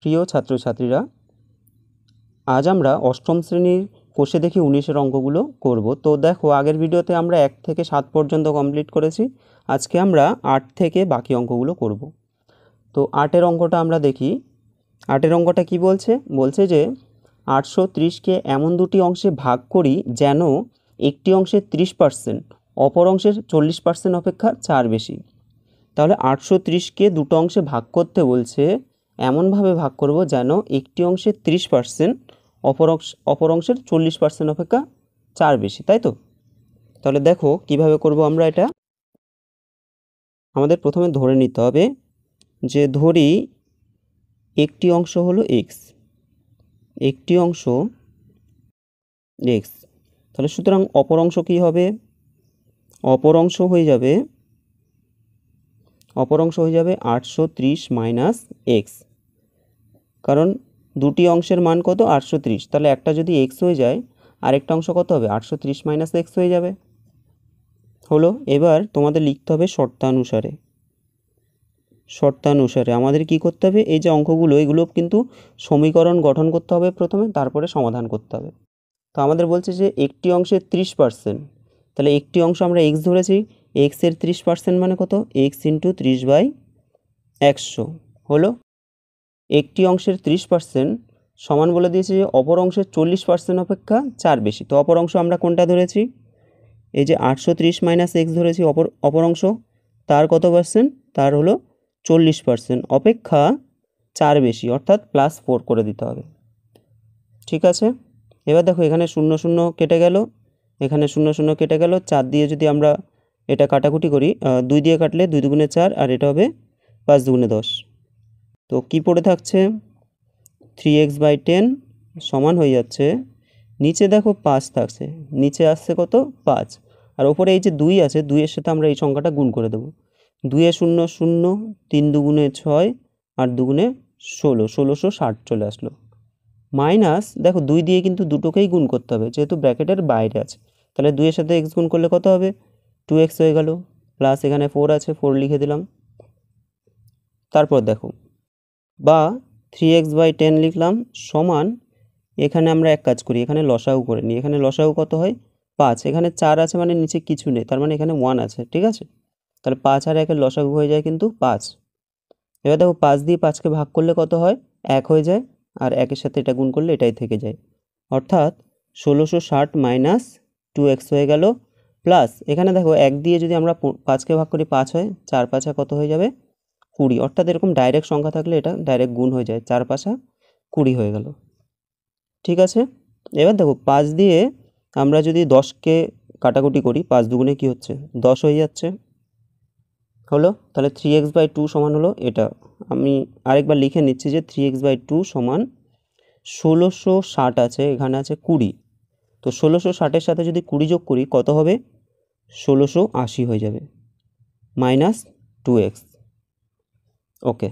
প্রিয় ছাত্রছাত্রীরা, আজ আমরা অষ্টম শ্রেণীর কোষে দেখি 19-এর অঙ্কগুলো করব। তো দেখো, আগের ভিডিওতে আমরা 1 থেকে 7 পর্যন্ত কমপ্লিট করেছি। আজকে আমরা 8 থেকে বাকি অঙ্কগুলো করব। তো 8-এর অঙ্কটা আমরা দেখি। 8-এর অঙ্কটা কি বলছে? বলছে যে 830কে এমন দুটি অংশে ভাগ করি যেন একটি অংশের 30% অপর অংশের 40% অপেক্ষা 4 বেশি। তাহলে 830কে দুটো অংশে ভাগ করতে বলছে, এমনভাবে ভাগ করব যেন একটি অংশের 30% অপর অংশের 40% অপেক্ষা 4 বেশি, তাই তো? তাহলে দেখো কিভাবে করব আমরা এটা। আমাদের প্রথমে ধরে নিতে হবে যে ধরি একটি অংশ হলো x, একটি অংশ x। তাহলে সুতরাং অপর অংশ কি হবে? অপর অংশ হয়ে যাবে 830 মাইনাস x, কারণ দুটি অংশের মান কত? 830। তাহলে একটা যদি x হয়ে যায়, আরেকটা অংশ কত হবে? 830 মাইনাস x হয়ে যাবে। হলো। এবার তোমাদের লিখতে হবে শর্তানুসারে আমাদের কি করতে হবে? এই যে অঙ্কগুলো, এগুলো কিন্তু সমীকরণ গঠন করতে হবে প্রথমে, তারপরে সমাধান করতে হবে। তো আমাদের বলছে যে একটি অংশের 30%, তাহলে একটি অংশ আমরা x ধরেছি, x এর 30% মানে কত? x ইন্টু 30/100 হলো। একটি অংশের 30% সমান বলে দিয়েছে যে অপর অংশের 40% অপেক্ষা 4 বেশি। তো অপর অংশ আমরা কোনটা ধরেছি? এই যে 830 মাইনাস x ধরেছি অপর অংশ, তার কত পার্সেন্ট? তার হলো 40% অপেক্ষা 4 বেশি, অর্থাৎ +4 করে দিতে হবে। ঠিক আছে। এবার দেখো, এখানে 0 0 কেটে গেল, এখানে 0 0 কেটে গেল। 4 দিয়ে যদি আমরা এটা কাটাকুটি করি, 2 দিয়ে কাটলে 2 দুগুণে 4, আর এটা হবে 5 দুগুণে 10। তো কি পড়ে থাকছে? 3x/10 সমান হয়ে যাচ্ছে, নিচে দেখো 5 থাকছে, নিচে আসছে কত? 5, আর ওপরে এই যে 2 আছে, 2-এর সাথে আমরা এই সংখ্যাটা গুণ করে দেবো। 2 0 0, 3 দুগুণে 6, আর দুগুণে 16, 1660 চলে আসলো। মাইনাস দেখো 2 দিয়ে কিন্তু দুটোকেই গুণ করতে হবে, যেহেতু ব্র্যাকেটের বাইরে আছে। তাহলে 2-এর সাথে x গুণ করলে কত হবে? 2x হয়ে গেল, প্লাস এখানে 4 আছে, 4 লিখে দিলাম। তারপর দেখো, বা 3x/10 লিখলাম সমান, এখানে আমরা এক কাজ করি, এখানে লসাগু করে নিই। এখানে লসাগু কত হয়? 5। এখানে 4 আছে মানে নিচে কিছু নেই, তার মানে এখানে 1 আছে। ঠিক আছে, তাহলে 5 আর 1-এর লসাগু হয়ে যায় কিন্তু 5। এবার দেখো 5 দিয়ে 5কে ভাগ করলে কত হয়? 1 হয়ে যায়, আর 1-এর সাথে এটা গুণ করলে এটাই থেকে যায়, অর্থাৎ 1660 মাইনাস 2x হয়ে গেল। প্লাস এখানে দেখো 1 দিয়ে যদি আমরা 5কে ভাগ করি 5 হয়, 4 5 কত হয়ে যাবে? 20। অর্থাৎ এরকম ডাইরেক্ট সংখ্যা থাকলে এটা ডাইরেক্ট গুণ হয়ে যায়, 4 5 20 হয়ে গেল। ঠিক আছে। এবার দেখো 5 দিয়ে আমরা যদি 10কে কাটাকুটি করি, 5 দুগুণে কি হচ্ছে? 10 হয়ে যাচ্ছে। হলো। তাহলে 3x/2 সমান হলো এটা। আমি আরেকবার লিখে নিচ্ছি যে 3x/2 সমান 1660 আছে, এখানে আছে 20। তো 1660-এর সাথে যদি 20 যোগ করি কত হবে? 1680 হয়ে যাবে, মাইনাস 2x। ওকে।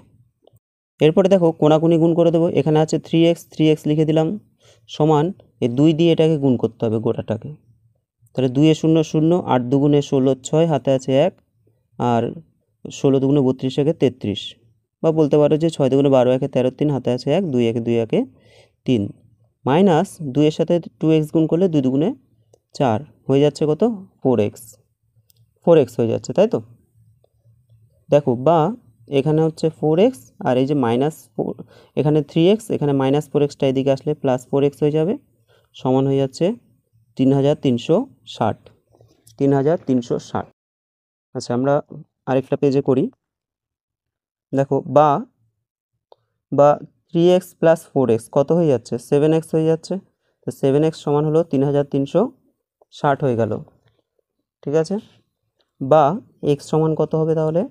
এরপরে দেখো কোনাকুনি গুণ করে দেবো। এখানে আছে 3x লিখে দিলাম সমান, এই 2 দিয়ে এটাকে গুণ করতে হবে গোটাটাকে। তাহলে 2 এ 0 0, 8 দুগুণে 16, 6 হাতে আছে 1, আর 16 দুগুণে 32, 1-এ 33, বা বলতে পারো যে 6 দুগুণে 12, 1-এ 13, 3 হাতে আছে 1, 2 1-এ 2, 1-এ 3, মাইনাস 2 এর সাথে 2x গুণ করলে 2 দুগুণে 4 হয়ে যাচ্ছে কত? 4x হয়ে যাচ্ছে, তাই তো? দেখো, বা এখানে হচ্ছে 4x, আর এই যে মাইনাস 4, এখানে 3x, এখানে মাইনাস 4xটা এদিকে আসলে প্লাস 4x হয়ে যাবে, সমান হয়ে যাচ্ছে 3360। আচ্ছা, আমরা আরেকটা পেজে করি। দেখো, বা 3x প্লাস 4x কত হয়ে যাচ্ছে? 7x হয়ে যাচ্ছে। তো 7x সমান হলো 3360 হয়ে গেল। ঠিক আছে। বা x সমান কত হবে তাহলে?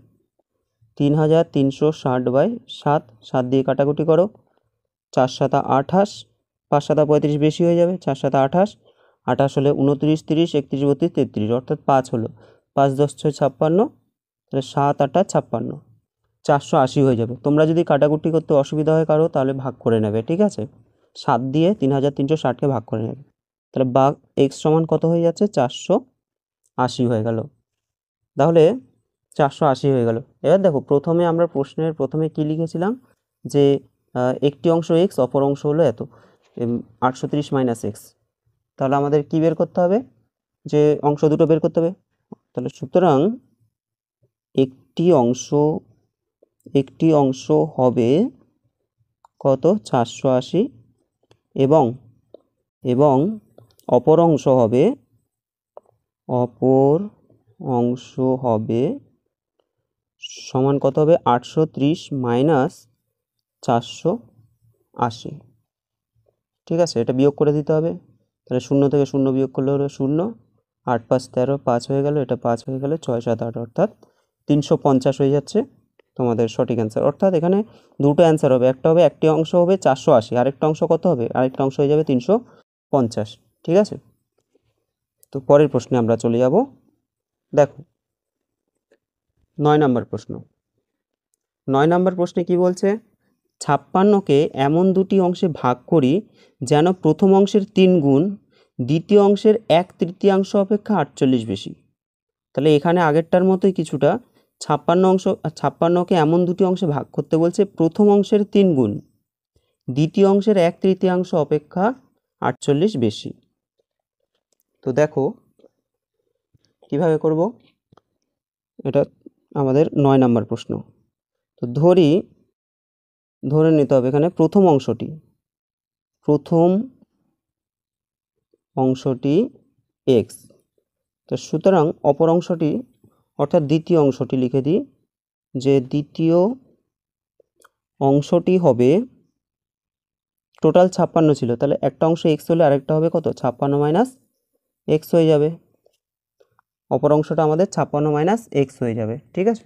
3360/7, 7 দিয়ে কাটাকুটি করো, 4 7 28, 5 7 35 বেশি হয়ে যাবে, 4 7 28, 28 হলে 29 30 31 32 33, অর্থাৎ 5 হলো, 5 10 6 56, তাহলে 7 8 56, 480 হয়ে যাবে। তোমরা যদি কাটাকুটি করতে অসুবিধা হয় কারো, তাহলে ভাগ করে নেবে। ঠিক আছে, 7 দিয়ে 3360-কে ভাগ করে নেবে। তাহলে বা x সমান কত হয়ে যাচ্ছে? 480 হয়ে গেল। তাহলে 480 হয়ে গেল। এবার দেখো, প্রথমে আমরা প্রশ্নের প্রথমে কি লিখেছিলাম? যে একটি অংশ এক্স, অপর অংশ হলো এত, 830 মাইনাস এক্স। তাহলে আমাদের কি বের করতে হবে, যে অংশ দুটো বের করতে হবে। তাহলে সুতরাং একটি অংশ হবে কত, 480, এবং অপর অংশ হবে সমান কত হবে, 830 মাইনাস 480। ঠিক আছে, এটা বিয়োগ করে দিতে হবে। তাহলে 0 থেকে 0 বিয়োগ করলে হলো 0, 8 5 13, 5 হয়ে গেল, এটা 5 হয়ে গেলে 6 7 8, অর্থাৎ 350 হয়ে যাচ্ছে তোমাদের সঠিক অ্যান্সার। অর্থাৎ এখানে দুটো অ্যান্সার হবে, একটা হবে একটি অংশ হবে 480, আরেকটা অংশ কত হবে, আরেকটা অংশ হয়ে যাবে 350। ঠিক আছে, তো পরের প্রশ্নে আমরা চলে যাব। দেখো 9 নম্বর প্রশ্ন। 9 নম্বর প্রশ্নে কি বলছে, 56কে এমন দুটি অংশে ভাগ করি যেন প্রথম অংশের 3 গুণ দ্বিতীয় অংশের 1/3 অপেক্ষা 48 বেশি। তাহলে এখানে আগেরটার মতোই কিছুটা, 56কে এমন দুটি অংশে ভাগ করতে বলছে, প্রথম অংশের 3 গুণ দ্বিতীয় অংশের 1/3 অপেক্ষা 48 বেশি। তো দেখো কিভাবে করব, এটা আমাদের 9 নম্বর প্রশ্ন। তো ধরে নিতে হবে এখানে প্রথম অংশটি এক্স। তো সুতরাং অপর অংশটি অর্থাৎ দ্বিতীয় অংশটি লিখে দিই, যে দ্বিতীয় অংশটি হবে, টোটাল 56 ছিল, তাহলে একটা অংশ এক্স হলে আরেকটা হবে কত, 56 মাইনাস এক্স হয়ে যাবে। অপর অংশটা আমাদের 56 মাইনাস এক্স হয়ে যাবে। ঠিক আছে,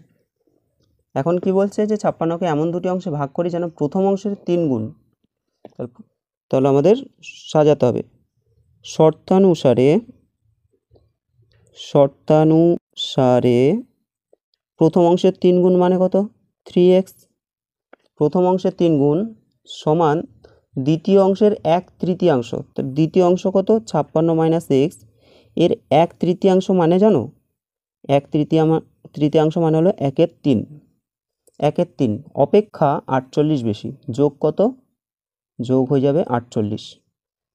এখন কি বলছে, যে 56কে এমন দুটি অংশে ভাগ করি যেন প্রথম অংশের 3 গুণ। তাহলে আমাদের সাজাতে হবে শর্তানুসারে প্রথম অংশের 3 গুণ মানে কত, 3x। প্রথম অংশের 3 গুণ সমান দ্বিতীয় অংশের 1/3। তো দ্বিতীয় অংশ কত, 56 মাইনাস এক্স, এর 1/3 মানে জানো, 1/3 মানে হলো 1/3, 1/3 অপেক্ষা 48 বেশি, যোগ কত, যোগ হয়ে যাবে 48।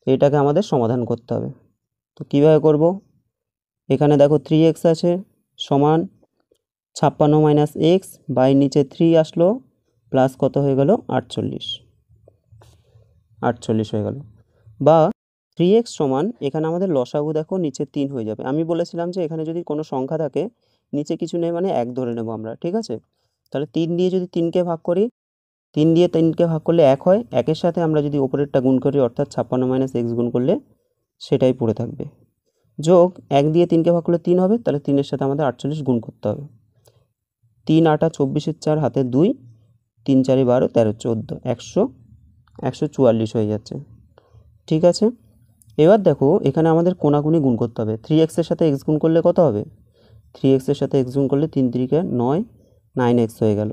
এটাকে আমাদের সমাধান করতে হবে। তো কীভাবে করব, এখানে দেখো 3x আছে, সমান 56 মাইনাস এক্স, বাই নিচে 3 আসলো, প্লাস কত হয়ে গেল, 48 হয়ে গেল। বা 3x সমান, এখানে আমাদের লসাগু দেখো নিচে 3 হয়ে যাবে। আমি বলেছিলাম যে এখানে যদি কোনো সংখ্যা থাকে নিচে কিছু নেই মানে 1 ধরে নেব আমরা। ঠিক আছে, তাহলে 3 দিয়ে যদি 3কে ভাগ করি, 3 দিয়ে 3কে ভাগ করলে 1 হয়, 1-এর সাথে আমরা যদি ওপরেরটা গুণ করি, অর্থাৎ 56 মাইনাস এক্স গুণ করলে সেটাই পড়ে থাকবে, যোগ 1 দিয়ে 3কে ভাগ করলে 3 হবে, তাহলে 3-এর সাথে আমাদের 48 গুণ করতে হবে। 3 8 24, 4 হাতে 2, 3 4 12 13 14, 144 হয়ে যাচ্ছে। ঠিক আছে, এবার দেখো এখানে আমাদের কোনাকুনি গুণ করতে হবে। 3x এর সাথে x গুণ করলে কত হবে, 3x এর সাথে x গুণ করলে 3 3 9, 9x হয়ে গেল।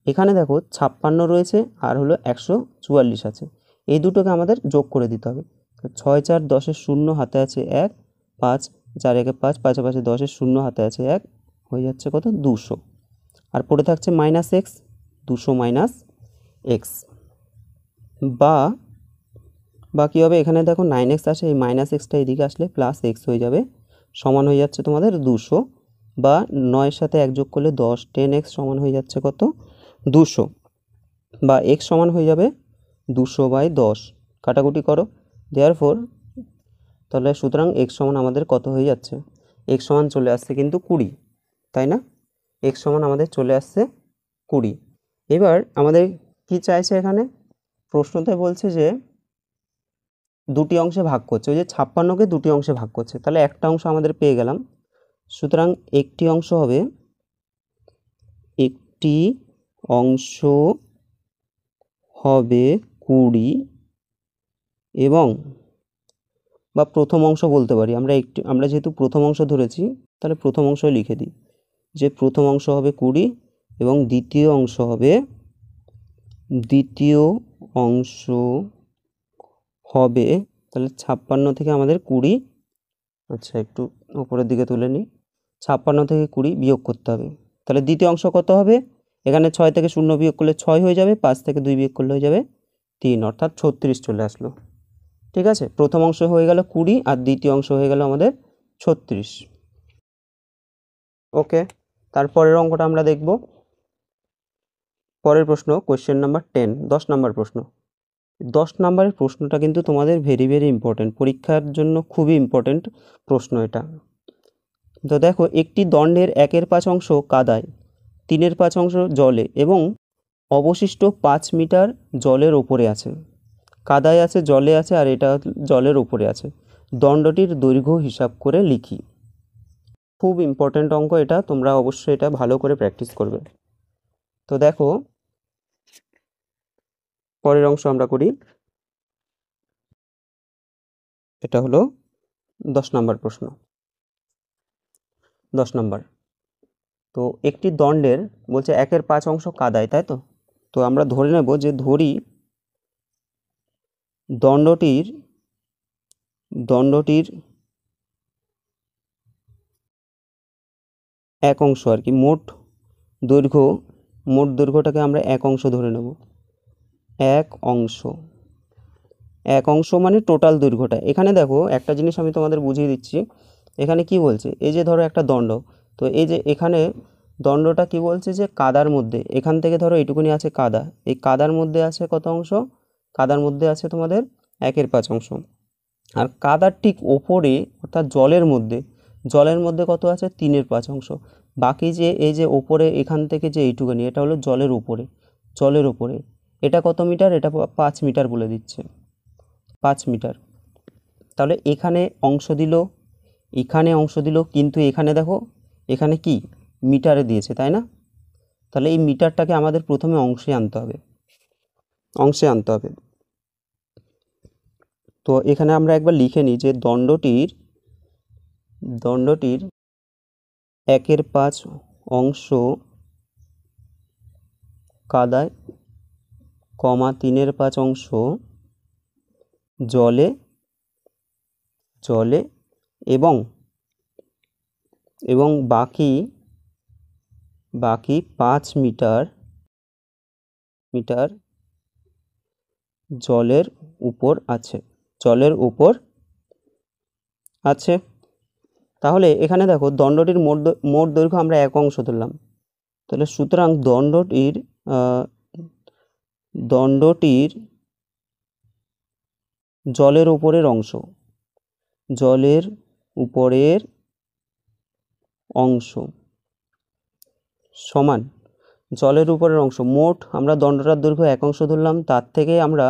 এখানে দেখো 56 রয়েছে আর হলো 144 আছে, এই দুটোকে আমাদের যোগ করে দিতে হবে। 6 4 10 0 হাতে আছে 1, 5 4 1 5, 5 5 10 0 হাতে আছে 1, হয়ে যাচ্ছে কত, 200। আর পড়ে থাকছে মাইনাস এক্স, 200 মাইনাস এক্স। বা কী হবে, এখানে দেখো 9x আছে, এই মাইনাস এক্সটা এদিকে আসলে প্লাস এক্স হয়ে যাবে, সমান হয়ে যাচ্ছে তোমাদের 200। বা 9-এর সাথে 1 যোগ করলে 10, 10x সমান হয়ে যাচ্ছে কত, 200। বা x সমান হয়ে যাবে 200/10, কাটাকুটি করো, দেয়ারফর তাহলে সুতরাং x সমান আমাদের কত হয়ে যাচ্ছে, x সমান চলে আসছে কিন্তু 20, তাই না, x সমান আমাদের চলে আসছে 20। এবার আমাদের কি চাইছে, এখানে প্রশ্নতে বলছে যে দুটি অংশে ভাগ করছে, ওই যে 56কে দুটি অংশে ভাগ করছে, তাহলে একটা অংশ আমাদের পেয়ে গেলাম। সুতরাং একটি অংশ হবে 20, এবং বা প্রথম অংশ বলতে পারি আমরা যেহেতু প্রথম অংশ ধরেছি, তাহলে প্রথম অংশ লিখে দিই, যে প্রথম অংশ হবে 20 এবং দ্বিতীয় অংশ হবে তাহলে 56 থেকে আমাদের 20, আচ্ছা একটু উপরের দিকে তুলে নিই, 56 থেকে 20 বিয়োগ করতে হবে। তাহলে দ্বিতীয় অংশ কত হবে, এখানে 6 থেকে 0 বিয়োগ করলে 6 হয়ে যাবে, 5 থেকে 2 বিয়োগ করলে হয়ে যাবে 3, অর্থাৎ 36 চলে আসলো। ঠিক আছে, প্রথম অংশ হয়ে গেল 20 আর দ্বিতীয় অংশ হয়ে গেল আমাদের 36। ওকে, তারপরের অঙ্কটা আমরা দেখব। পরের প্রশ্ন কোয়েশ্চেন নাম্বার 10, 10 নাম্বার প্রশ্ন। 10 নাম্বারের প্রশ্নটা কিন্তু তোমাদের ভেরি ভেরি ইম্পর্টেন্ট, পরীক্ষার জন্য খুবই ইম্পর্টেন্ট প্রশ্ন এটা। তো দেখো, একটি দণ্ডের 1/5 অংশ কাদায়, 3/5 অংশ জলে এবং অবশিষ্ট 5 মিটার জলের ওপরে আছে। কাদায় আছে, জলে আছে, আর এটা জলের ওপরে আছে। দণ্ডটির দৈর্ঘ্য হিসাব করে লিখি। খুব ইম্পর্টেন্ট অঙ্ক এটা, তোমরা অবশ্যই এটা ভালো করে প্র্যাকটিস করবে। তো দেখো, পরের অংশ আমরা করি। এটা হলো 10 নাম্বার প্রশ্ন। 10 নাম্বার, তো একটি দণ্ডের বলছে 1/5 অংশ কাদায়, তাই তো? তো আমরা ধরে নেব যে ধরি দণ্ডটির এক অংশ আর কি, মোট দৈর্ঘ্যটাকে আমরা এক অংশ ধরে নেব। এক অংশ মানে টোটাল দৈর্ঘ্যটা। এখানে দেখো একটা জিনিস আমি তোমাদের বুঝিয়ে দিচ্ছি। এখানে কি বলছে, এই যে ধরো একটা দণ্ড, তো এই যে এখানে দণ্ডটা কি বলছে যে কাদার মধ্যে, এখান থেকে ধরো এইটুকুনি আছে কাদা, এই কাদার মধ্যে আছে কত অংশ? কাদার মধ্যে আছে তোমাদের 1/5 অংশ। আর কাদার ঠিক ওপরে অর্থাৎ জলের মধ্যে কত আছে? 3/5 অংশ। বাকি যে এই যে ওপরে এখান থেকে যে এইটুকুনি, এটা হলো জলের উপরে। এটা কত মিটার? এটা 5 মিটার বলে দিচ্ছে, 5 মিটার। তাহলে এখানে অংশ দিল, কিন্তু এখানে দেখো, এখানে কি মিটারে দিয়েছে, তাই না? তাহলে এই মিটারটাকে আমাদের প্রথমে অংশে আনতে হবে। তো এখানে আমরা একবার লিখে নিই যে দণ্ডটির 1/5 অংশ কাদায়, 3/5 অংশ জলে এবং বাকি 5 মিটার জলের উপর আছে। তাহলে এখানে দেখো, দণ্ডটির মোট দৈর্ঘ্য আমরা এক অংশ ধরলাম। তাহলে সুতরাং দণ্ডটির জলের উপরের অংশ সমান জলের উপরের অংশ, মোট আমরা দণ্ডটার দৈর্ঘ্য এক অংশ ধরলাম, তার থেকে আমরা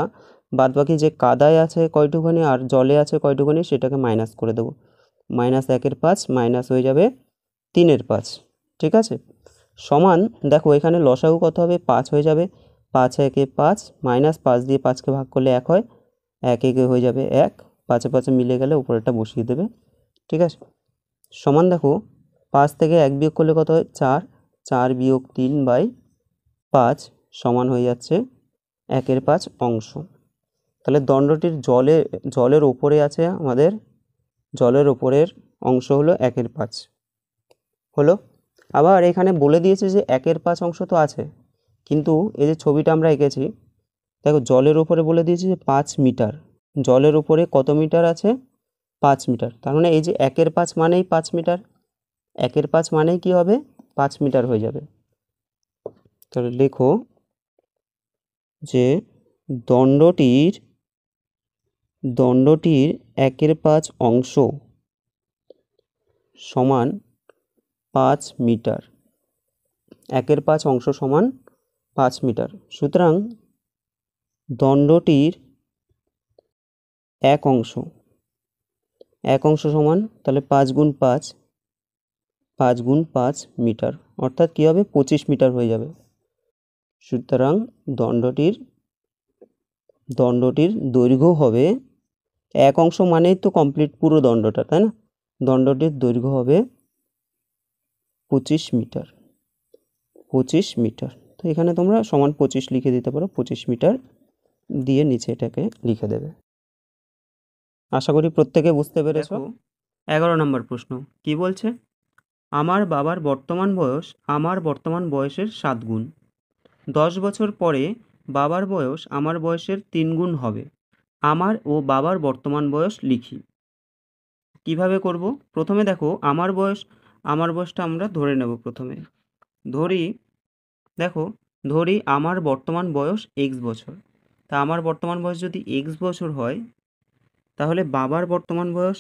বাদবাকি যে কাদায় আছে কয়টুখানি আর জলে আছে কয়টুখানি সেটাকে মাইনাস করে দেবো। -1/5 মাইনাস হয়ে যাবে 3/5। ঠিক আছে, সমান দেখো এখানে লসাগু কত হবে? 5 হয়ে যাবে। 5 একে 5, -5 দিয়ে 5কে ভাগ করলে 1 হয়, 1 একে হয়ে যাবে 1, 5 5 মিলে গেলে উপরেরটা বসিয়ে দেবে। ঠিক আছে, সমান দেখো 5 থেকে 1 বিয়োগ করলে কত হয়? 4, 4 বিয়োগ 3/5 সমান হয়ে যাচ্ছে 1/5 অংশ। তাহলে দণ্ডটির জলের ওপরে আছে, আমাদের জলের ওপরের অংশ হলো 1/5 হলো। আবার এখানে বলে দিয়েছে যে 1/5 অংশ তো আছে, কিন্তু এই যে ছবিটা আমরা এঁকেছি, দেখো জলের ওপরে বলে দিয়েছে যে 5 মিটার, জলের উপরে কত মিটার আছে? 5 মিটার। তার মানে এই যে 1/5 মানেই 5 মিটার, 1/5 মানেই কি হবে? 5 মিটার হয়ে যাবে। তাহলে লেখো যে দণ্ডটির 1/5 অংশ সমান 5 মিটার। 1/5 অংশ সমান 5 মিটার। সুতরাং দণ্ডটির এক অংশ সমান, তাহলে 5 গুণ 5 মিটার, অর্থাৎ কী হবে? 25 মিটার হয়ে যাবে। সুতরাং দণ্ডটির দৈর্ঘ্য হবে, এক অংশ মানেই তো কমপ্লিট পুরো দণ্ডটা, তাই না? দণ্ডটির দৈর্ঘ্য হবে 25 মিটার। তো এখানে তোমরা সমান 25 লিখে দিতে পারো, 25 মিটার দিয়ে নিচে এটাকে লিখে দেবে। আশা করি প্রত্যেকে বুঝতে পেরেছো। 11 নম্বর প্রশ্ন কি বলছে? আমার বাবার বর্তমান বয়স আমার বর্তমান বয়সের 7 গুণ। 10 বছর পরে বাবার বয়স আমার বয়সের 3 গুণ হবে। আমার ও বাবার বর্তমান বয়স লিখি। কিভাবে করব? প্রথমে দেখো আমার বয়সটা আমরা ধরে নেব প্রথমে। ধরি দেখো ধরি আমার বর্তমান বয়স এক্স বছর। তা আমার বর্তমান বয়স যদি এক্স বছর হয় তাহলে বাবার বর্তমান বয়স,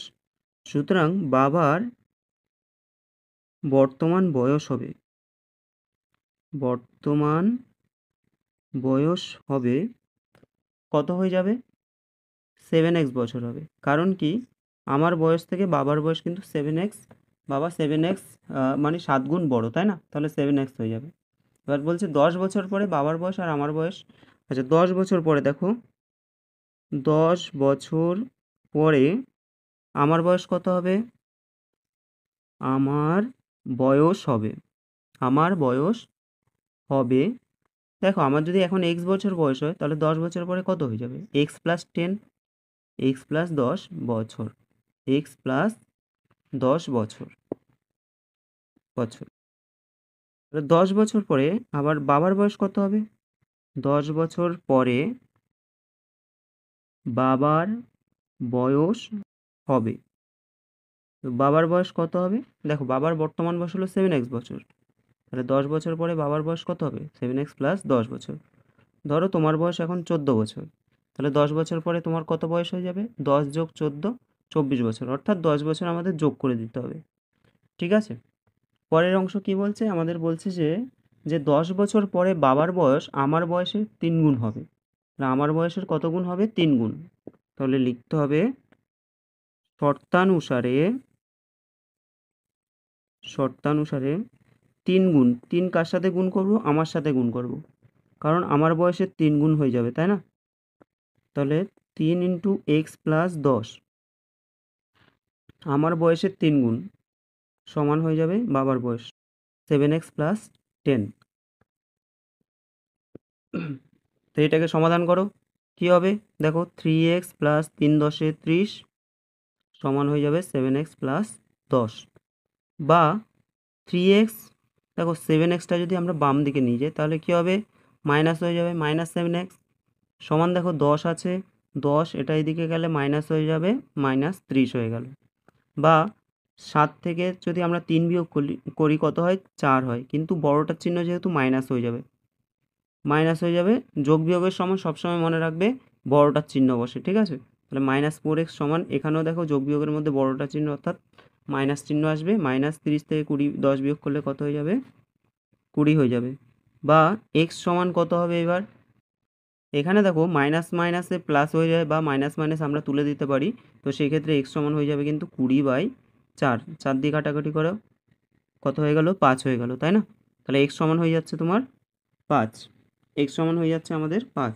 সুতরাং বাবার বর্তমান বয়স হবে বর্তমান বয়স হবে কত হয়ে যাবে? 7x বছর হবে। কারণ কি, আমার বয়স থেকে বাবার বয়স কিন্তু 7x, বাবা 7x মানে 7 গুণ বড়, তাই না? তাহলে 7x হয়ে যাবে। এবার বলছে 10 বছর পরে বাবার বয়স আর আমার বয়স। আচ্ছা 10 বছর পরে দেখো, 10 বছর পরে আমার বয়স কত হবে? আমার বয়স হবে আমার বয়স হবে দেখো আমার যদি এখন এক্স বছর বয়স হয় তাহলে 10 বছর পরে কত হয়ে যাবে? x+10, x+10 বছর, x+10 বছর তাহলে 10 বছর পরে আবার বাবার বয়স কত হবে? 10 বছর পরে বাবার বয়স হবে, তো বাবার বয়স কত হবে? দেখো বাবার বর্তমান বয়স হলো 7x বছর, তাহলে 10 বছর পরে বাবার বয়স কত হবে? 7x+10 বছর। ধরো তোমার বয়স এখন 14 বছর, তাহলে 10 বছর পরে তোমার কত বয়স হয়ে যাবে? 10+14 24 বছর, অর্থাৎ 10 বছর আমাদের যোগ করে দিতে হবে। ঠিক আছে, পরের অংশ কি বলছে? আমাদের বলছে যে যে 10 বছর পরে বাবার বয়স আমার বয়সের 3 গুণ হবে। তাহলে আমার বয়সের কত গুণ হবে? 3 গুণ। তাহলে লিখতে হবে শর্তানুসারে শর্তানুসারে 3 গুণ। 3 কার সাথে গুণ করব? আমার সাথে গুণ করব, কারণ আমার বয়সের 3 গুণ হয়ে যাবে, তাই না? তাহলে 3 × x+10 আমার বয়সের 3 গুণ সমান হয়ে যাবে বাবার বয়স 7x+10। তো এটাকে সমাধান করো, কি হবে? দেখো 3x + 3 × 10 = 30 সমান হয়ে যাবে 7x+10, বা 3x, দেখো 7xটা যদি আমরা বাম দিকে নিয়ে যাই তাহলে কি হবে? মাইনাস হয়ে যাবে, -7x সমান দেখো 10 আছে, 10 এটা এদিকে গেলে মাইনাস হয়ে যাবে, -30 হয়ে গেল। বা 7 থেকে যদি আমরা 3 বিয়োগ করি কত হয়? 4 হয়, কিন্তু বড়টার চিহ্ন যেহেতু মাইনাস হয়ে যাবে। যোগ বিয়োগের সময় সবসময় মনে রাখবে বড়টার চিহ্ন বসে, ঠিক আছে? তাহলে -4x সমান, এখানেও দেখো যোগ বিয়োগের মধ্যে বড়টার চিহ্ন অর্থাৎ মাইনাস চিহ্ন আসবে। -30 থেকে 10 বিয়োগ করলে কত হয়ে যাবে? 20 হয়ে যাবে। বা x সমান কত হবে এবার? এখানে দেখো মাইনাস মাইনাসে প্লাস হয়ে যায়, বা মাইনাস মাইনাস আমরা তুলে দিতে পারি, তো সেই ক্ষেত্রে x সমান হয়ে যাবে কিন্তু 20/4। 4 দিয়ে কাটাকাটি করো, কত হয়ে গেল? 5 হয়ে গেল, তাই না? তাহলে x সমান হয়ে যাচ্ছে তোমার 5, x সমান হয়ে যাচ্ছে আমাদের 5।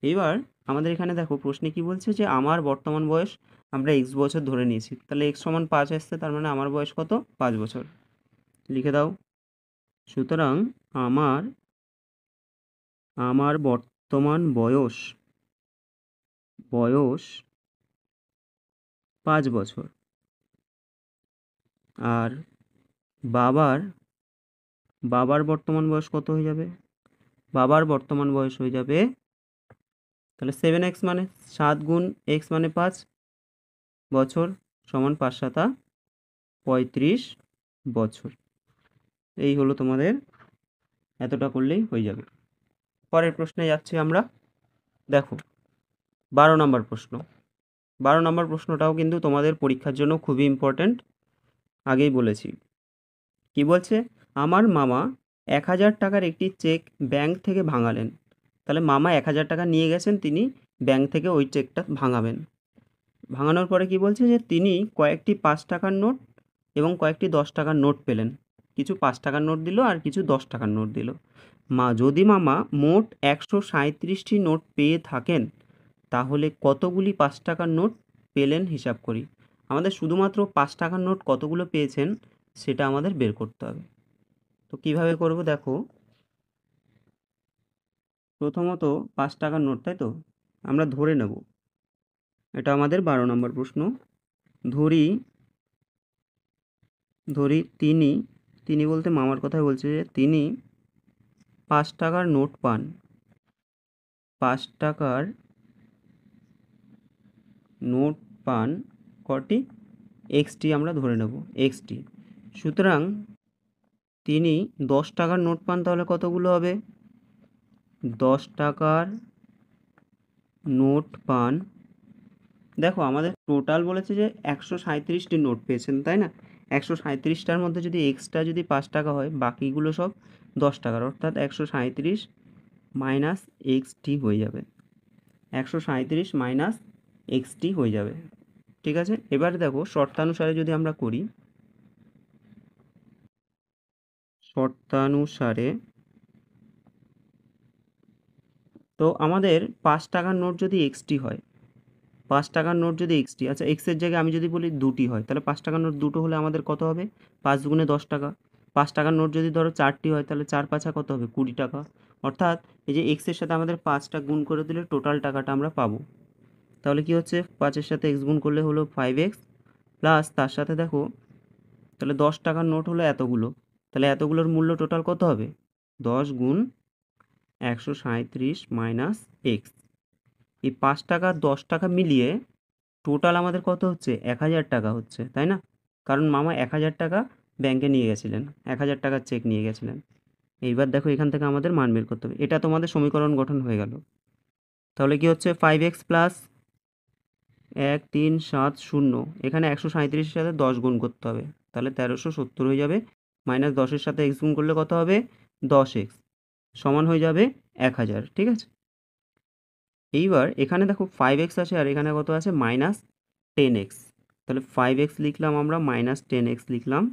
এবার আমাদের এখানে দেখো প্রশ্নে কি বলছে যে আমার বর্তমান বয়স আমরা x বছর ধরে নিয়েছি, তাহলে x সমান 5 আসছে, তার মানে আমার বয়স কত? 5 বছর। লিখে দাও। সুতরাং আমার আমার বর্তমান বয়স 5 বছর, আর বাবার বাবার বর্তমান বয়স কত হয়ে যাবে? বাবার বর্তমান বয়স হয়ে যাবে, তাহলে 7x মানে 7 গুণ x মানে 5 বছর সমান 5 7 35 বছর। এই হলো তোমাদের, এতটা করলেই হয়ে যাবে। পরের প্রশ্নে যাচ্ছি আমরা। দেখো 12 নম্বর প্রশ্ন। 12 নম্বর প্রশ্নটাও কিন্তু তোমাদের পরীক্ষার জন্য খুবই ইম্পর্ট্যান্ট, আগেই বলেছি। কি বলছে? আমার মামা 1000 টাকার একটি চেক ব্যাংক থেকে ভাঙালেন। তাহলে মামা 1000 টাকা নিয়ে গেছেন, তিনি ব্যাংক থেকে ওই চেকটা ভাঙাবেন। ভাঙানোর পরে কি বলছে যে তিনি কয়েকটি 5 টাকার নোট এবং কয়েকটি 10 টাকার নোট পেলেন। কিছু 5 টাকার নোট দিল আর কিছু 10 টাকার নোট দিল। যদি মামা মোট 137টি নোট পেয়ে থাকেন তাহলে কতগুলি 5 টাকার নোট পেলেন হিসাব করি। আমাদের শুধুমাত্র 5 টাকার নোট কতগুলো পেয়েছেন সেটা আমাদের বের করতে হবে। তো কিভাবে করব দেখো, প্রথমত 5 টাকার নোট, তাই তো আমরা ধরে নেব, এটা আমাদের 12 নম্বর প্রশ্ন। ধরি তিনি বলতে মামার কথাই বলছে যে তিনি 5 টাকার নোট পান, 5 টাকার নোট পান কটি, এক্সটি আমরা ধরে নেব, এক্সটি। সুতরাং তিনি 10 টাকার নোট পান, তাহলে কতগুলো হবে? 10 টাকার নোট পান। দেখো আমাদের টোটাল বলেছে যে 137টি নোট পেয়েছেন, তাই না? 137টার মধ্যে যদি এক্সট্রা যদি 5 টাকা হয়, বাকিগুলো সব 10 টাকার, অর্থাৎ 137 মাইনাস এক্সটি হয়ে যাবে, 137 মাইনাস এক্সটি হয়ে যাবে। ঠিক আছে, এবার দেখো শর্তানুসারে যদি আমরা করি, শর্তানুসারে তো আমাদের 5 টাকার নোট যদি এক্সটি হয়, 5 টাকার নোট যদি এক্সটি, আচ্ছা এক্সের জায়গায় আমি যদি বলি দুটি হয়, তাহলে 5 টাকার নোট দুটো হলে আমাদের কত হবে? 5 দুগুণে 10 টাকা। 5 টাকার নোট যদি ধরো 4টি হয়, তাহলে 4 পাঁচা কত হবে? 20 টাকা। অর্থাৎ এই যে এক্সের সাথে আমাদের 5টা গুণ করে দিলে টোটাল টাকাটা আমরা পাবো। তাহলে কি হচ্ছে, 5-এর সাথে এক্স গুণ করলে হলো 5x, প্লাস তার সাথে দেখো, তাহলে 10 টাকার নোট হলো এতগুলো, তাহলে এতগুলোর মূল্য টোটাল কত হবে? 10 গুণ 137 মাইনাস এক্স। এই 5 টাকা 10 টাকা মিলিয়ে টোটাল আমাদের কত হচ্ছে? 1000 টাকা হচ্ছে, তাই না? কারণ মামা 1000 টাকা ব্যাংকে নিয়ে গেছিলেন, 1000 টাকার চেক নিয়ে গেছিলেন। এইবার দেখো এখান থেকে আমাদের মান বের করতে হবে। এটা তোমাদের সমীকরণ গঠন হয়ে গেল। তাহলে কি হচ্ছে? 5x প্লাস 1370, এখানে 137-এর সাথে 10 গুণ করতে হবে, তাহলে 1370 হয়ে যাবে, মাইনাস 10-এর সাথে এক্স গুণ করলে কত হবে? 10x, সমান হয়ে যাবে 1000। ঠিক আছে, এইবার এখানে দেখো 5x আছে আর এখানে কত আছে? Minus 10x। তাহলে 5x লিখলাম আমরা, মাইনাস 10x লিখলাম,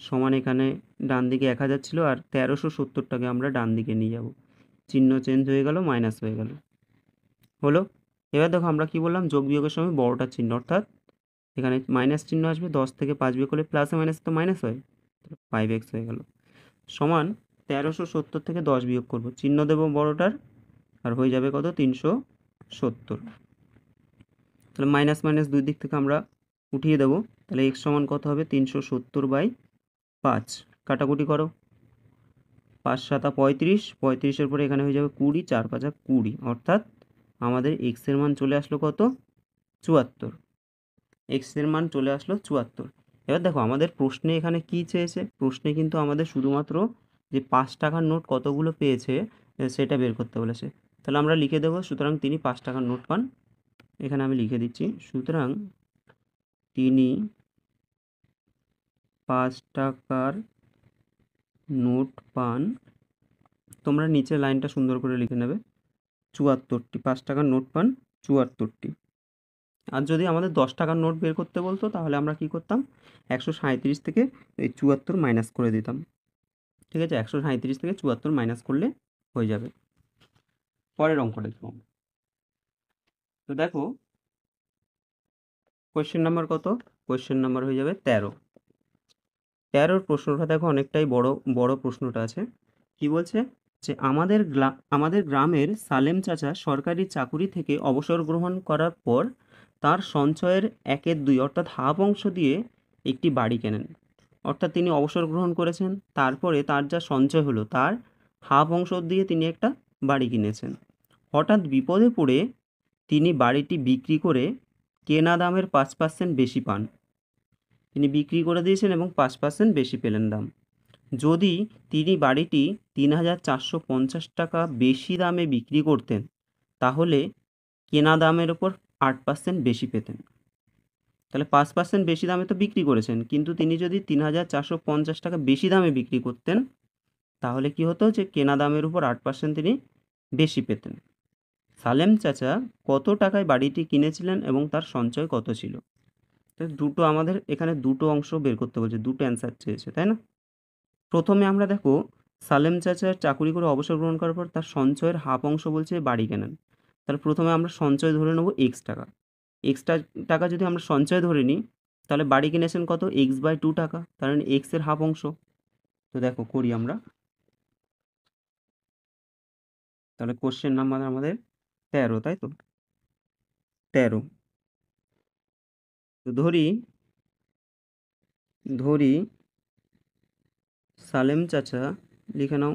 সমান এখানে ডান দিকে 1000 ছিল আর 1370টাকে আমরা ডান দিকে নিয়ে যাব, চিহ্ন চেঞ্জ হয়ে গেল, মাইনাস হয়ে গেল, হলো। এবার দেখো আমরা কি বললাম? যোগ বিয়োগের সময় বড়টার চিহ্ন, অর্থাৎ এখানে মাইনাস চিহ্ন আসবে, 10 থেকে 5 বিয়োগ করলে প্লাসে মাইনাসে তো মাইনাস হয়, 5x হয়ে গেল, সমান 1370 থেকে 10 বিয়োগ করব, চিহ্ন দেব বড়টার, আর হয়ে যাবে কত? 370। তাহলে মাইনাস মাইনাস দুই দিক থেকে আমরা উঠিয়ে দেবো, তাহলে এক্স সমান কত হবে? 370/5। কাটাকুটি করো, 5 7 35, 35-এর পরে এখানে হয়ে যাবে 20, 4 5 20, অর্থাৎ আমাদের এক্সের মান চলে আসলো কত? 74। এক্সের মান চলে আসলো 74। এবার দেখো আমাদের প্রশ্নে এখানে কি চেয়েছে? প্রশ্নে কিন্তু আমাদের শুধুমাত্র যে 5 টাকার নোট কতগুলো পেয়েছে সেটা বের করতে বলেছে। তাহলে আমরা লিখে দেবো, সুতরাং তিনি 5 টাকার নোট পান। এখানে আমি লিখে দিচ্ছি, সুতরাং তিনি 5 টাকার নোট পান। তোমরা নিচে লাইনটা সুন্দর করে লিখে নেবে, 74টি। 5 টাকার নোট পান 74টি। আর যদি আমাদের 10 টাকার নোট বের করতে বলতো, তাহলে আমরা কি করতাম? 137 থেকে এই 74 মাইনাস করে দিতাম। ঠিক আছে, 137 থেকে 74 মাইনাস করলে হয়ে যাবে। পরের অঙ্কটা দেখো। তো দেখো কোয়েশ্চেন নাম্বার কত? কোয়েশ্চেন নাম্বার হয়ে যাবে 13। 13-র প্রশ্নটা দেখো অনেকটাই বড় প্রশ্নটা আছে। কি বলছে? যে আমাদের গ্রামের সালেম চাচা সরকারি চাকুরি থেকে অবসর গ্রহণ করার পর তার সঞ্চয়ের 1/2 অর্থাৎ হাফ অংশ দিয়ে একটি বাড়ি কেনেন। অর্থাৎ তিনি অবসর গ্রহণ করেছেন, তারপরে তার যা সঞ্চয় হলো তার হাফ অংশ দিয়ে তিনি একটা বাড়ি কিনেছেন। হঠাৎ বিপদে পড়ে তিনি বাড়িটি বিক্রি করে কেনা দামের 5% বেশি পান। তিনি বিক্রি করে দিয়েছেন এবং 5% বেশি পেলেন দাম। যদি তিনি বাড়িটি 3,450 টাকা বেশি দামে বিক্রি করতেন, তাহলে কেনা দামের ওপর 8% বেশি পেতেন। তাহলে 5% বেশি দামে তো বিক্রি করেছেন, কিন্তু তিনি যদি 3,450 টাকা বেশি দামে বিক্রি করতেন, তাহলে কি হতো? যে কেনা দামের উপর 8% তিনি বেশি পেতেন। সালেম চাচা কত টাকায় বাড়িটি কিনেছিলেন এবং তার সঞ্চয় কত ছিল? তো আমাদের এখানে দুটো অংশ বের করতে বলছে, দুটো অ্যান্সার চেয়েছে, তাই না? প্রথমে আমরা দেখো সালেম চাচার চাকুরি করে অবসর গ্রহণ করার পর তার সঞ্চয়ের হাফ অংশ বলছে বাড়ি কেনেন। তাহলে প্রথমে আমরা সঞ্চয় ধরে নেব এক্স টাকা। এক্সট্রা টাকা যদি আমরা সঞ্চয় ধরে নিই, তাহলে বাড়ি কিনেছেন কত? x/2 টাকা, তার মানে এক্সের হাফ অংশ। তো দেখো করি আমরা, তাহলে কোশ্চেন নাম্বার আমাদের 13, তাই তো? 13। তো ধরি সালেম চাচা, লিখে নাও,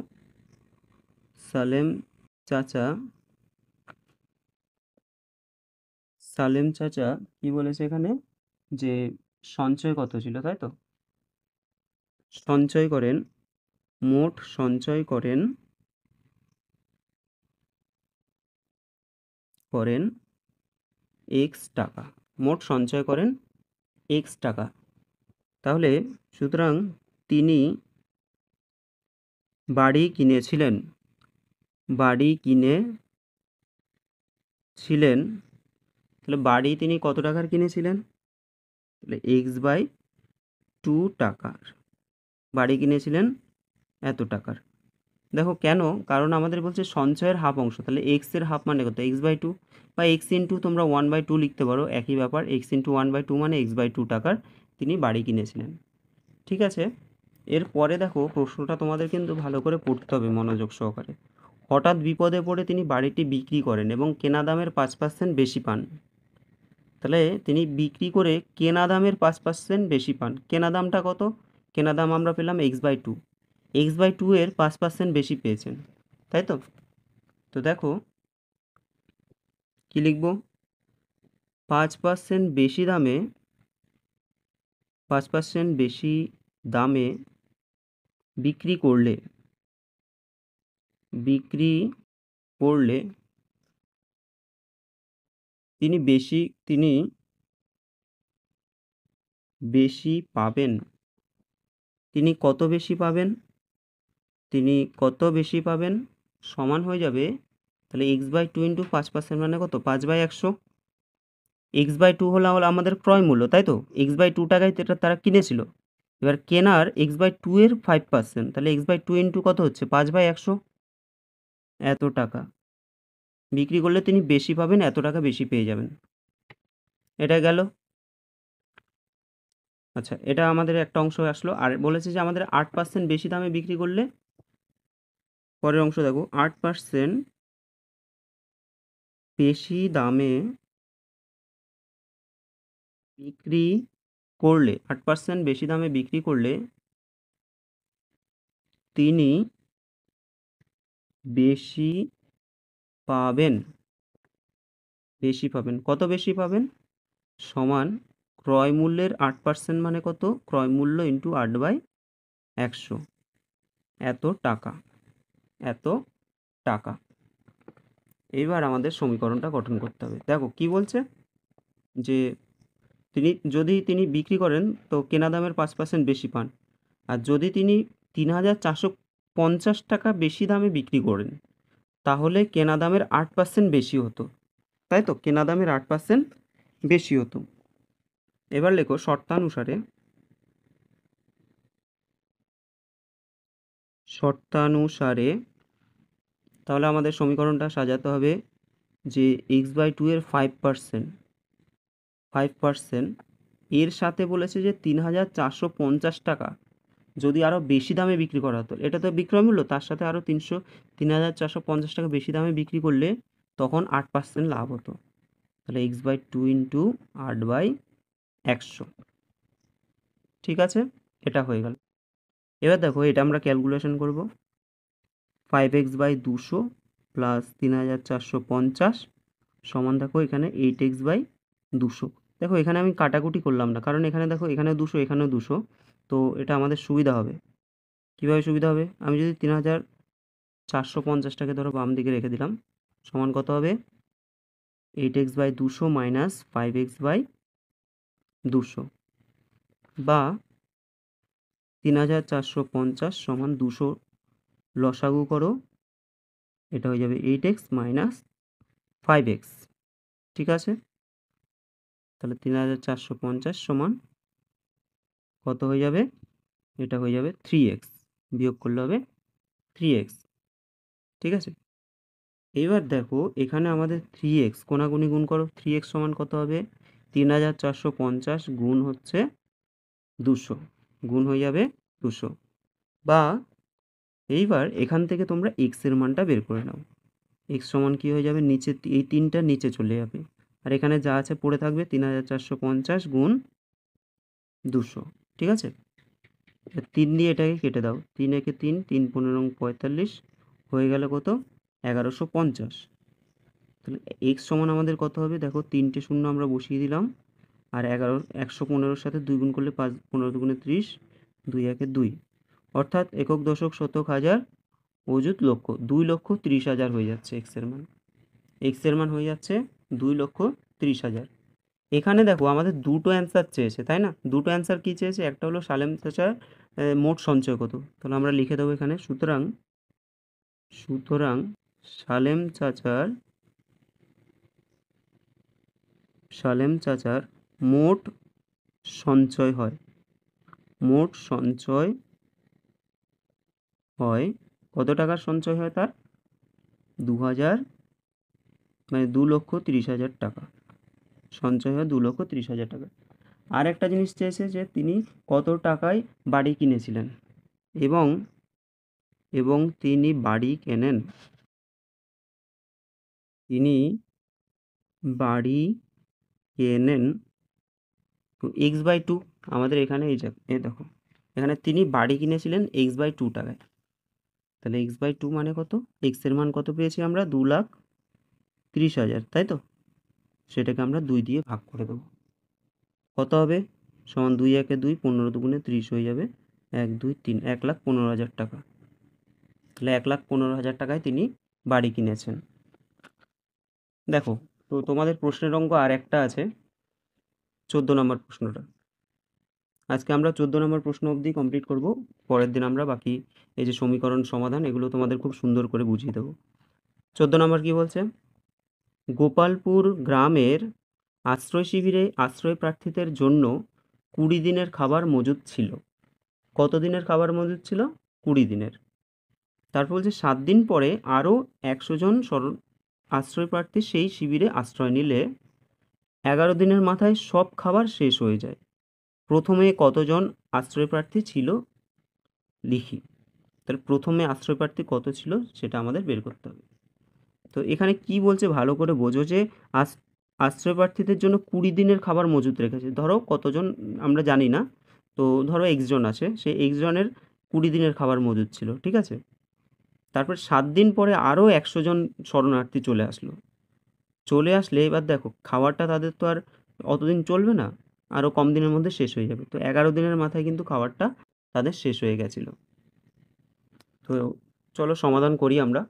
সালেম চাচা কি বলেছে এখানে, যে সঞ্চয় কত ছিল, তাই তো? সঞ্চয় করেন, মোট সঞ্চয় করেন এক্স টাকা। মোট সঞ্চয় করেন এক্স টাকা। তাহলে সুতরাং তিনি বাড়ি কিনেছিলেন, তাহলে বাড়ি তিনি কত টাকার কিনেছিলেন? তাহলে এক্স বাই 2 টাকার বাড়ি কিনেছিলেন এত টাকার। দেখো কেন, কারণ আমাদের বলছে সঞ্চয়ের হাফ অংশ, তাহলে এক্স এর হাফ মানে কত, এক্স বাই 2, বা এক্স ইন্টু তোমরা 1/2 লিখতে পারো, একই ব্যাপার, এক্স ইন্টু 1/2 মানে এক্স বাই 2 টাকার তিনি বাড়ি কিনেছিলেন। ঠিক আছে, এরপরে দেখো প্রশ্নটা তোমাদের কিন্তু ভালো করে পড়তে হবে মনোযোগ সহকারে। হঠাৎ বিপদে পড়ে তিনি বাড়িটি বিক্রি করেন এবং কেনা দামের 5% বেশি পান। তাহলে তিনি বিক্রি করে কেনা দামের 5% বেশি পান। কেনা দামটা কত? কেনা দাম আমরা পেলাম এক্স বাই 2, এক্স বাই 2 এর 5% বেশি পেয়েছেন, তাই তো? তো দেখো কি লিখব, 5% বেশি দামে 5% বেশি দামে বিক্রি করলে তিনি বেশি পাবেন। তিনি কত বেশি পাবেন সমান হয়ে যাবে, তাহলে এক্স বাই 2 ইন্টু 5% মানে কত, 5/100। এক্স বাই 2 হলো আমাদের ক্রয় মূল্য, তাই তো? এক্স বাই 2 টাকায় তারা কিনেছিল। এবার কেনার এক্স বাই 2 এর 5%, তাহলে এক্স বাই 2 ইন্টু কত হচ্ছে, 5/100, এত টাকা বিক্রি করলে তিনি বেশি পাবেন, এত টাকা বেশি পেয়ে যাবেন। এটা গেল। আচ্ছা, এটা আমাদের একটা অংশ আসলো। আর বলেছে যে আমাদের 8% বেশি দামে বিক্রি করলে, পরের অংশ দেখো, 8% বেশি দামে বিক্রি 8% বেশি দামে বিক্রি করলে তিনি বেশি পাবেন। কত বেশি পাবেন? সমান ক্রয় মূল্যের 8% মানে কত, ক্রয় মূল্য ইন্টু 8/100, এত টাকা। এইবার আমাদের সমীকরণটা গঠন করতে হবে। দেখো কি বলছে, যে যদি তিনি বিক্রি করেন তো কেনা দামের 5% বেশি পান, আর যদি তিনি 3,450 টাকা বেশি দামে বিক্রি করেন তাহলে কেনা দামের 8% বেশি হতো, তাই তো? কেনা দামের 8% বেশি হতো। এবার লেখো শর্তানুসারে তাহলে আমাদের সমীকরণটা সাজাতে হবে যে এক্স বাই 2 এর 5% এর সাথে বলেছে যে 3,450 টাকা যদি আরও বেশি দামে বিক্রি করা হতো, এটা তো বিক্রয় মূল্য, তার সাথে আরও 3,450 টাকা বেশি দামে বিক্রি করলে তখন 8% লাভ হতো। তাহলে এক্স বাই 2 ইন্টু 8/100। ঠিক আছে, এটা হয়ে গেল। এবার দেখো এটা আমরা ক্যালকুলেশন করব। 5x বাই 200 প্লাস 3,450 সমান, দেখো এখানে 8x বাই 200। দেখো এখানে আমি কাটাকুটি করলাম না, কারণ এখানে দেখো এখানে 200 এখানেও 200, তো এটা আমাদের সুবিধা হবে। কীভাবে সুবিধা হবে, আমি যদি 3,450টাকে ধরো বাম দিকে রেখে দিলাম, সমান কত হবে, 8x by 200 minus 5x by 200, বা 3,450 সমান 200 লসাগু করো, এটা হয়ে যাবে 8x মাইনাস 5x। ঠিক আছে, তাহলে 3,450 সমান কত হয়ে যাবে, এটা হয়ে যাবে 3x, বিয়োগ করলে হবে 3x। ঠিক আছে, এবার দেখো এখানে আমাদের 3x কোনাগুনি গুণ করো, 3x সমান কত হবে, 3,450 গুণ হচ্ছে 200, গুণ হয়ে যাবে 200, বা এইবার এখান থেকে তোমরা x এর মানটা বের করে নাও। x সমান কি হয়ে যাবে, নিচে এই 3টা নিচে চলে যাবে, আর এখানে যা আছে পড়ে থাকবে, 3,450 গুণ 200। ঠিক আছে, 3 দিয়ে এটাকে কেটে দাও, 3 একে 3, 3 15 45 হয়ে গেল কত 1150। তাহলে এক্স সমান আমাদের কত হবে দেখো, 3টে শূন্য আমরা বসিয়ে দিলাম, আর 115-র সাথে 2 গুণ করলে 5 15 দুগুণে 30, 2 একে 2, অর্থাৎ একক দশক শতক হাজার অযুত লক্ষ 2,30,000 হয়ে যাচ্ছে এক্সের মান। এক্সের মান হয়ে যাচ্ছে 2,30,000। এখানে দেখো আমাদের দুটো অ্যান্সার চেয়েছে, তাই না? দুটো অ্যান্সার কী চেয়েছে? একটা হলো সালেম চাচার মোট সঞ্চয় কত, তাহলে আমরা লিখে দেবো এখানে, সুতরাং সালেম চাচার মোট সঞ্চয় হয় কত টাকার সঞ্চয় হয় তার? 2,000, মানে 2,30,000 টাকা সঞ্চয় হয়, 2,30,000 টাকা। আর একটা জিনিস চেয়েছে যে তিনি কত টাকায় বাড়ি কিনেছিলেন, এবং তিনি বাড়ি কেনেন x/2। আমাদের এখানে এই দেখো, এখানে তিনি বাড়ি কিনেছিলেন x/2 টাকায়। তাহলে x/2 মানে কত? x এর মান কত পেয়েছি আমরা? 2,30,000, তাই তো? সেটাকে আমরা 2 দিয়ে ভাগ করে দেবো। কত হবে? সমান 2 একে 2, 15 দুগুণে 30 হয়ে যাবে 1 2 3, 1,15,000 টাকা। তাহলে 1,15,000 টাকায় তিনি বাড়ি কিনেছেন। দেখো, তো তোমাদের প্রশ্নের অঙ্ক আর একটা আছে, 14 নম্বর প্রশ্নটা। আজকে আমরা 14 নম্বর প্রশ্ন অবধি কমপ্লিট করব। পরের দিন আমরা বাকি এই যে সমীকরণ সমাধান, এগুলো তোমাদের খুব সুন্দর করে বুঝিয়ে দেবো। 14 নম্বর কি বলছে? গোপালপুর গ্রামের আশ্রয় শিবিরে আশ্রয় প্রার্থীদের জন্য 20 দিনের খাবার মজুদ ছিল। কত দিনের খাবার মজুদ ছিল? 20 দিনের। তারপর বলছে 7 দিন পরে আরও 100 জন আশ্রয় প্রার্থী সেই শিবিরে আশ্রয় নিলে 11 দিনের মাথায় সব খাবার শেষ হয়ে যায়। প্রথমে কতজন আশ্রয় প্রার্থী ছিল লিখি। তাহলে প্রথমে আশ্রয় প্রার্থী কত ছিল সেটা আমাদের বের করতে হবে। তো এখানে কি বলছে ভালো করে বোঝো, যে আশ্রয় প্রার্থীদের জন্য 20 দিনের খাবার মজুত রেখেছে। ধরো কতজন আমরা জানি না, তো ধরো x জন আছে, সেই x জনের 20 দিনের খাবার মজুত ছিল, ঠিক আছে? তারপর 7 দিন পরে আরও 100 জন শরণার্থী চলে আসলে এবার দেখো খাবারটা তাদের তো আর অতদিন চলবে না, আরও কম দিনের মধ্যে শেষ হয়ে যাবে। তো 11 দিনের মাথায় কিন্তু খাবারটা তাদের শেষ হয়ে গেছিলো। তো চলো সমাধান করি আমরা।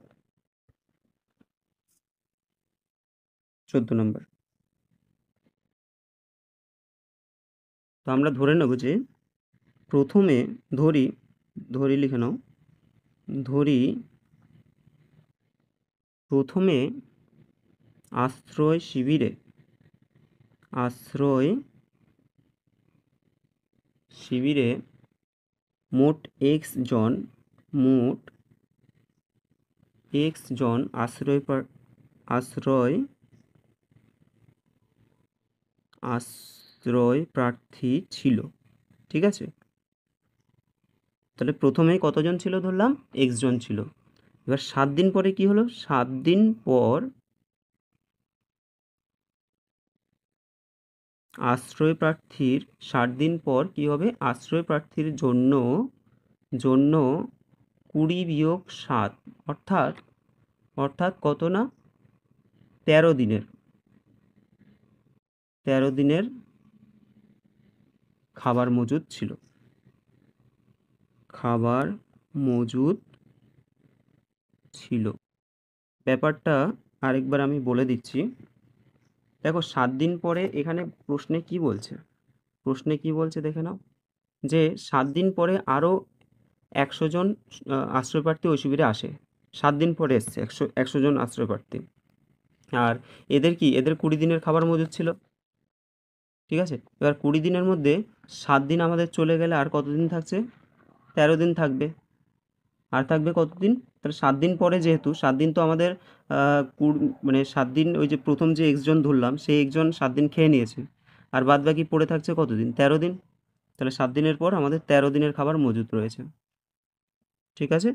14 নম্বর। তো আমরা ধরে নেব যে প্রথমে ধরি লিখে নাও, প্রথমে আশ্রয় শিবিরে মোট x জন আশ্রয় প্রার্থী ছিল, ঠিক আছে? তাহলে প্রথমে কতজন ছিল ধরলাম? x জন ছিল। এবার 7 দিন পরে কি হলো? 7 দিন পর আশ্রয় প্রার্থীর 7 দিন পর কি হবে? আশ্রয় প্রার্থীর জন্য 20 বিয়োগ 7, অর্থাৎ কত না? 13 দিনের খাবার মজুদ ছিল। ব্যাপারটা আরেকবার আমি বলে দিচ্ছি। দেখো 7 দিন পরে এখানে প্রশ্নে কি বলছে দেখে নাও, যে 7 দিন পরে আরও 100 জন আশ্রয় প্রার্থী ওই শিবিরে আসে। 7 দিন পরে এসছে 100 জন আশ্রয় প্রার্থী। আর এদের 20 দিনের খাবার মজুদ ছিল, ঠিক আছে? এবার 20 দিনের মধ্যে 7 দিন আমাদের চলে গেলে আর কতদিন থাকছে? 13 দিন থাকবে। আর থাকবে কতদিন? তাহলে 7 দিন পরে, যেহেতু 7 দিন তো আমাদের মানে 7 দিন ওই যে প্রথম যে x জন ধরলাম সেই x জন 7 দিন খেয়ে নিয়েছে, আর বাদ বাকি পড়ে থাকছে কতদিন? 13 দিন। তাহলে 7 দিনের পর আমাদের 13 দিনের খাবার মজুদ রয়েছে, ঠিক আছে?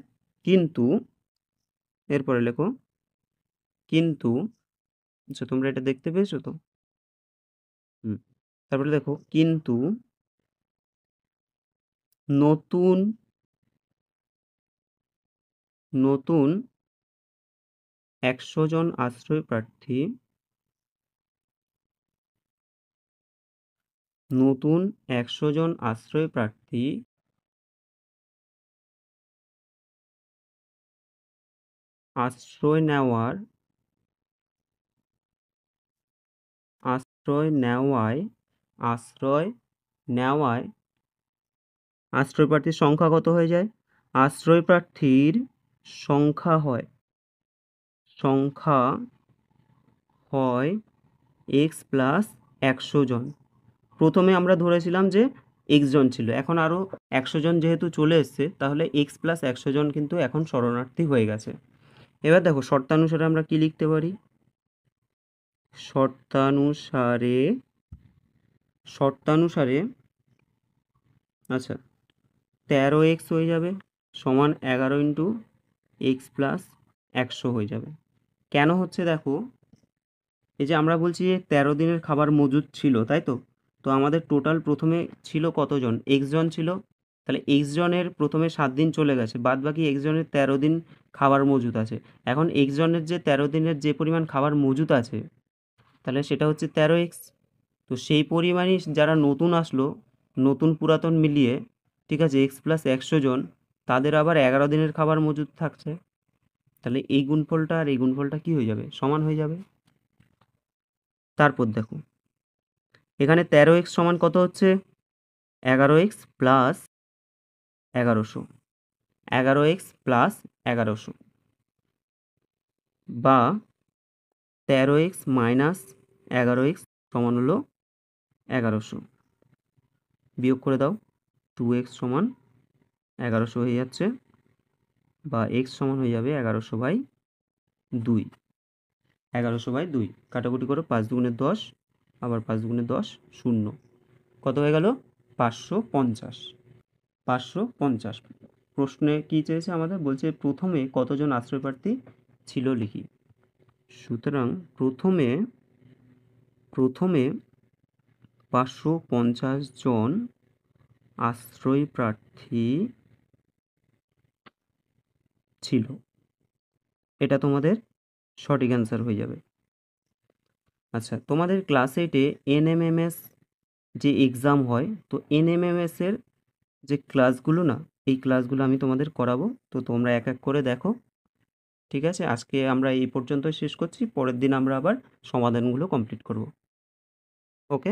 কিন্তু এরপরে লেখো, কিন্তু আচ্ছা তোমরা এটা দেখতে পেয়েছো তো? তারপরে দেখো, কিন্তু নতুন 100 জন আশ্রয় প্রার্থী নতুন 100 জন আশ্রয় প্রার্থী আশ্রয় নেওয়ায় আশ্রয় প্রার্থীর সংখ্যা কত হয়ে যায়? আশ্রয় প্রার্থীর সংখ্যা হয় x প্লাস 100 জন। প্রথমে আমরা ধরেছিলাম যে x জন ছিল, এখন আরও 100 জন যেহেতু চলে এসছে, তাহলে x প্লাস 100 জন কিন্তু এখন শরণার্থী হয়ে গেছে। এবার দেখো শর্তানুসারে আমরা কি লিখতে পারি? শর্তানুসারে আচ্ছা 13x হয়ে যাবে সমান 11 ইন্টু এক্স প্লাস 100 হয়ে যাবে। কেন হচ্ছে দেখো, এই যে আমরা বলছি যে 13 দিনের খাবার মজুদ ছিল, তাই তো? তো আমাদের টোটাল প্রথমে ছিল কতজন? x জন ছিল, তাহলে x জনের প্রথমে 7 দিন চলে গেছে, বাদ বাকি x জনের 13 দিন খাবার মজুদ আছে। এখন x জনের যে 13 দিনের যে পরিমাণ খাবার মজুদ আছে, তাহলে সেটা হচ্ছে 13x। তো সেই পরিমাণই যারা নতুন আসলো, নতুন পুরাতন মিলিয়ে, ঠিক আছে, x প্লাস 100 জন, তাদের আবার 11 দিনের খাবার মজুদ থাকছে। তাহলে এই গুণফলটা আর এই গুণফলটা কি হয়ে যাবে? সমান হয়ে যাবে। তারপর দেখো এখানে 13x সমান কত হচ্ছে? 11x প্লাস 1100, 11x প্লাস 1100 বা 13x মাইনাস 11x সমান হলো 1100। বিয়োগ করে দাও, 2x সমান 1100 হয়ে যাচ্ছে, বা x সমান হয়ে যাবে 1100/2। 1100/2 কাটাকুটি করো, 5 দুগুণে 10, আবার 5 দুগুণে 10 শূন্য, কত হয়ে গেল? 550। 550। প্রশ্নে কি চেয়েছে আমাদের? বলছে প্রথমে কতজন আশ্রয় প্রার্থী ছিল লিখি। সুতরাং প্রথমে 550 জন আশ্রয় প্রার্থী ছিল, এটা তোমাদের সঠিক অ্যান্সার হয়ে যাবে। আচ্ছা, তোমাদের ক্লাস 8-এ NMMS যে এক্সাম হয়, তো NMMS এর যে ক্লাসগুলো না, এই ক্লাসগুলো আমি তোমাদের করাবো, তো তোমরা এক এক করে দেখো। ঠিক আছে, আজকে আমরা এই পর্যন্তই শেষ করছি, পরের দিন আমরা আবার সমাধানগুলো কমপ্লিট করব। ওকে।